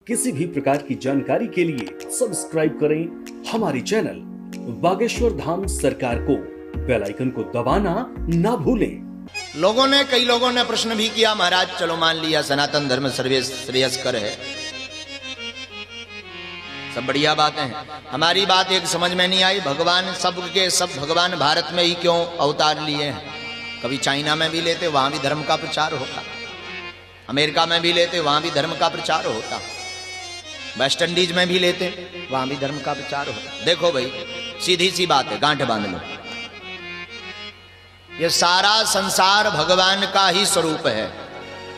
किसी भी प्रकार की जानकारी के लिए सब्सक्राइब करें हमारी चैनल बागेश्वर धाम सरकार को। बेल आइकन को दबाना ना भूलें। कई लोगों ने प्रश्न भी किया, महाराज चलो मान लिया सनातन धर्म श्रेयस्कर है, सब बढ़िया बातें हैं। हमारी बात एक समझ में नहीं आई, भगवान सबके सब भगवान भारत में ही क्यों अवतार लिए हैं? कभी चाइना में भी लेते, वहां भी धर्म का प्रचार होता, अमेरिका में भी लेते, वहां भी धर्म का प्रचार होता, वेस्ट इंडीज में भी लेते, वहां भी धर्म का प्रचार होता। देखो भाई, सीधी सी बात है, गांठ बांध लो, ये सारा संसार भगवान का ही स्वरूप है।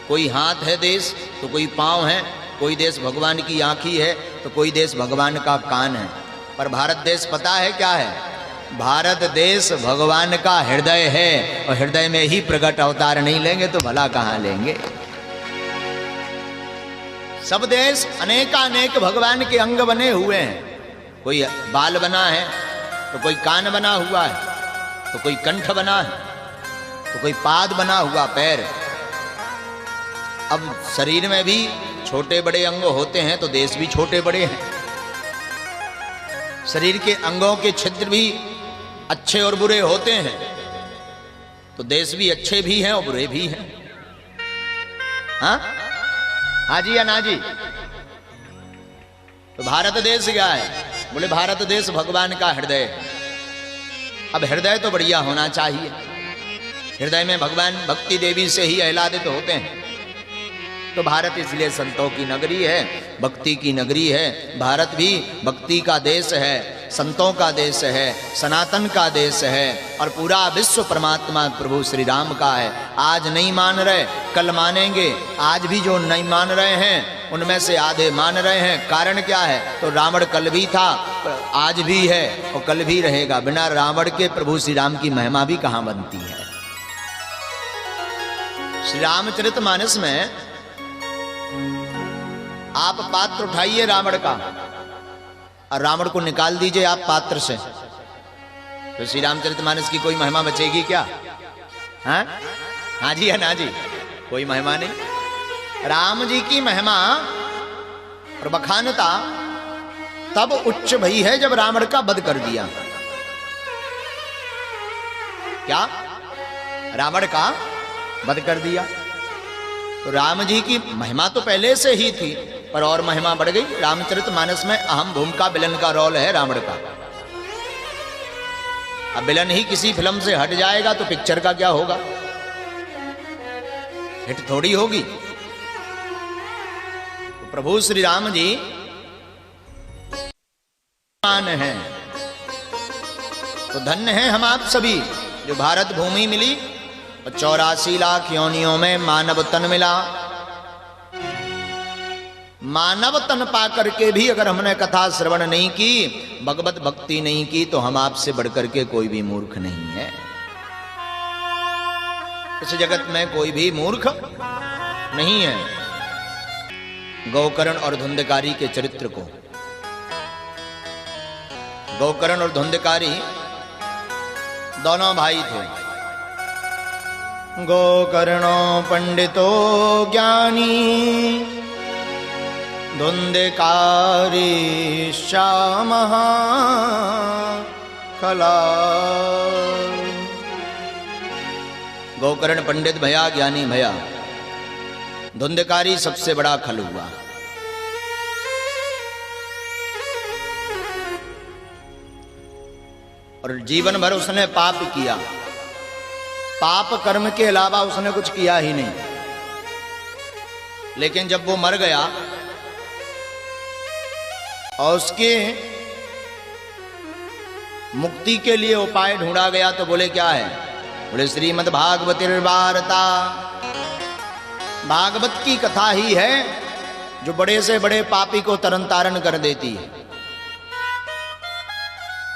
कोई हाथ है देश तो कोई पांव है, कोई देश भगवान की आंखी है तो कोई देश भगवान का कान है। पर भारत देश पता है क्या है? भारत देश भगवान का हृदय है, और हृदय में ही प्रकट अवतार नहीं लेंगे तो भला कहां लेंगे? सब देश अनेकानेक भगवान के अंग बने हुए हैं। कोई बाल बना है तो कोई कान बना हुआ है, तो कोई कंठ बना है, तो कोई पाद बना हुआ, पैर। अब शरीर में भी छोटे बड़े अंग होते हैं तो देश भी छोटे बड़े हैं। शरीर के अंगों के छिद्र भी अच्छे और बुरे होते हैं तो देश भी अच्छे भी हैं और बुरे भी हैं। हाँ जी या ना जी? तो भारत देश क्या है? बोले भारत देश भगवान का हृदय। अब हृदय तो बढ़िया होना चाहिए, हृदय में भगवान भक्ति देवी से ही आह्लादित होते हैं। तो भारत इसलिए संतों की नगरी है, भक्ति की नगरी है। भारत भी भक्ति का देश है, संतों का देश है, सनातन का देश है, और पूरा विश्व परमात्मा प्रभु श्री राम का है। आज नहीं मान रहे, कल मानेंगे। आज भी जो नहीं मान रहे हैं उनमें से आधे मान रहे हैं। कारण क्या है? तो रावण कल भी था, आज भी है और कल भी रहेगा। बिना रावण के प्रभु श्री राम की महिमा भी कहां बनती है? श्री रामचरितमानस में आप पात्र उठाइए रावण का और रावण को निकाल दीजिए आप पात्र से, तो श्री रामचरितमानस की कोई महिमा बचेगी क्या? हाँ जी या ना जी? कोई महिमा नहीं। राम जी की महिमा और बखानता तब उच्च भई है जब रावण का वध कर दिया। क्या? रावण का वध कर दिया। तो राम जी की महिमा तो पहले से ही थी, पर और महिमा बढ़ गई। रामचरितमानस में अहम भूमिका विलन का रोल है रावण का। अब विलन ही किसी फिल्म से हट जाएगा तो पिक्चर का क्या होगा? हिट थोड़ी होगी। तो प्रभु श्री राम जी मान है, तो धन्य हैं हम आप सभी जो भारत भूमि मिली और 84 लाख योनियों में मानव तन मिला। मानव तन पाकर के भी अगर हमने कथा श्रवण नहीं की, भगवत भक्ति नहीं की, तो हम आपसे बढ़कर के कोई भी मूर्ख नहीं है। इस जगत में कोई भी मूर्ख नहीं है। गोकर्ण और धुंधकारी के चरित्र को, गोकर्ण और धुंधकारी दोनों भाई थे। गोकर्णो पंडितो ज्ञानी, धुंधकारी श्यामः कला। गोकर्ण पंडित भया, ज्ञानी भया, धुंधकारी सबसे बड़ा खल हुआ। और जीवन भर उसने पाप किया, पाप कर्म के अलावा उसने कुछ किया ही नहीं। लेकिन जब वो मर गया और उसके मुक्ति के लिए उपाय ढूंढा गया, तो बोले क्या है? बोले श्रीमद् भागवतिर्वार्ता, भागवत की कथा ही है जो बड़े से बड़े पापी को तरन तारण कर देती है।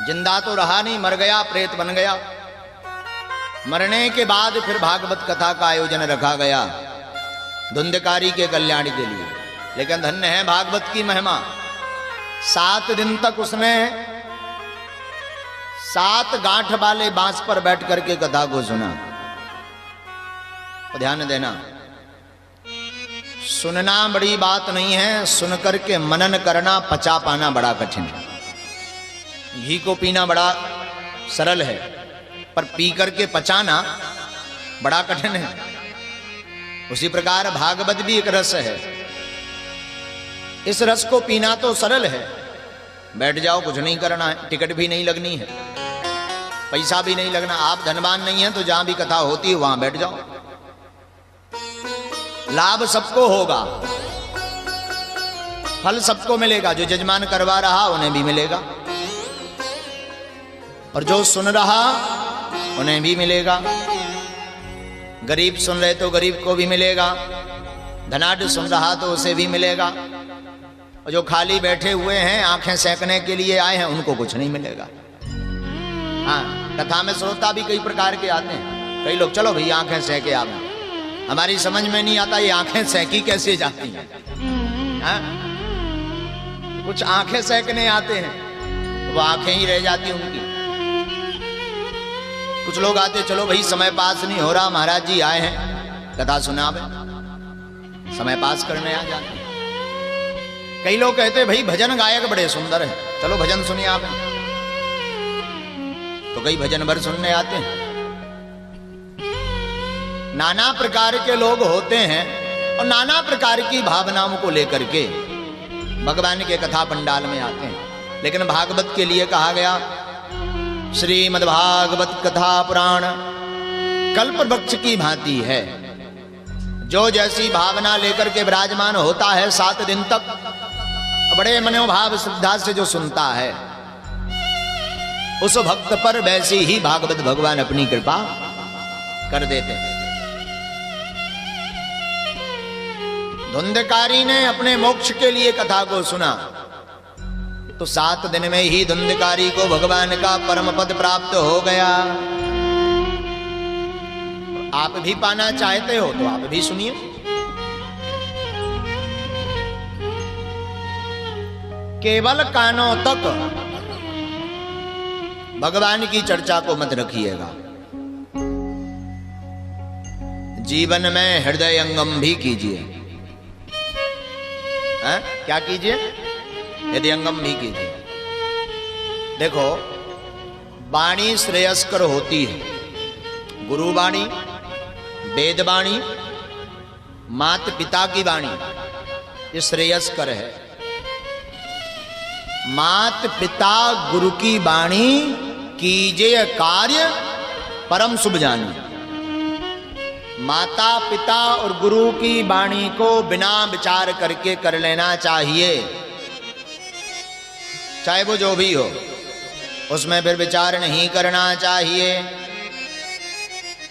जिंदा तो रहा नहीं, मर गया, प्रेत बन गया। मरने के बाद फिर भागवत कथा का आयोजन रखा गया धुंधकारी के कल्याण के लिए। लेकिन धन्य है भागवत की महिमा। 7 दिन तक उसने 7 गांठ वाले बांस पर बैठ करके कथा को सुना। तो ध्यान देना, सुनना बड़ी बात नहीं है, सुन करके मनन करना, पचा पाना बड़ा कठिन है। घी को पीना बड़ा सरल है, पर पी करके पचाना बड़ा कठिन है। उसी प्रकार भागवत भी एक रस है। इस रस को पीना तो सरल है, बैठ जाओ, कुछ नहीं करना है, टिकट भी नहीं लगनी है, पैसा भी नहीं लगना। आप धनवान नहीं है तो जहां भी कथा होती है वहां बैठ जाओ, लाभ सबको होगा, फल सबको मिलेगा। जो जजमान करवा रहा उन्हें भी मिलेगा, और जो सुन रहा उन्हें भी मिलेगा। गरीब सुन रहे तो गरीब को भी मिलेगा, धनाढ्य सुन रहा तो उसे भी मिलेगा, और जो खाली बैठे हुए हैं आंखें सेकने के लिए आए हैं उनको कुछ नहीं मिलेगा। हाँ, कथा में श्रोता भी कई प्रकार के आते हैं। कई लोग चलो भाई आंखें सेके आ गए, हमारी समझ में नहीं आता ये आंखें सेकी कैसे जाती हैं। हाँ? कुछ आंखें सेकने आते हैं तो वो आंखें ही रह जाती उनकी। कुछ लोग आते, चलो भाई समय पास नहीं हो रहा, महाराज जी आए हैं कथा सुनावे, समय पास करने आ जाते हैं। कई लोग कहते भाई भजन गायक बड़े सुंदर है, चलो भजन सुनिए आप, तो कई भजन भर सुनने आते हैं। नाना प्रकार के लोग होते हैं और नाना प्रकार की भावनाओं को लेकर के भगवान के कथा पंडाल में आते हैं। लेकिन भागवत के लिए कहा गया, श्रीमद्भागवत कथा पुराण कल्प वृक्ष की भांति है। जो जैसी भावना लेकर के विराजमान होता है 7 दिन तक, बड़े मनोभाव श्रद्धा से जो सुनता है, उस भक्त पर वैसी ही भागवत भगवान अपनी कृपा कर देते हैं। धुंधकारी ने अपने मोक्ष के लिए कथा को सुना तो 7 दिन में ही धुंधकारी को भगवान का परम पद प्राप्त हो गया। आप भी पाना चाहते हो तो आप भी सुनिए। केवल कानों तक भगवान की चर्चा को मत रखिएगा, जीवन में हृदय अंगम भी कीजिए। क्या कीजिए? हृदयंगम भी कीजिए। देखो, वाणी श्रेयस्कर होती है। गुरु वाणी, वेद वाणी, मात पिता की वाणी, ये श्रेयस्कर है। मात पिता गुरु की वाणी कीजिए कार्य परम शुभ जानी। माता पिता और गुरु की वाणी को बिना विचार करके कर लेना चाहिए, चाहे वो जो भी हो, उसमें फिर विचार नहीं करना चाहिए।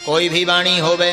कोई भी वाणी होवे,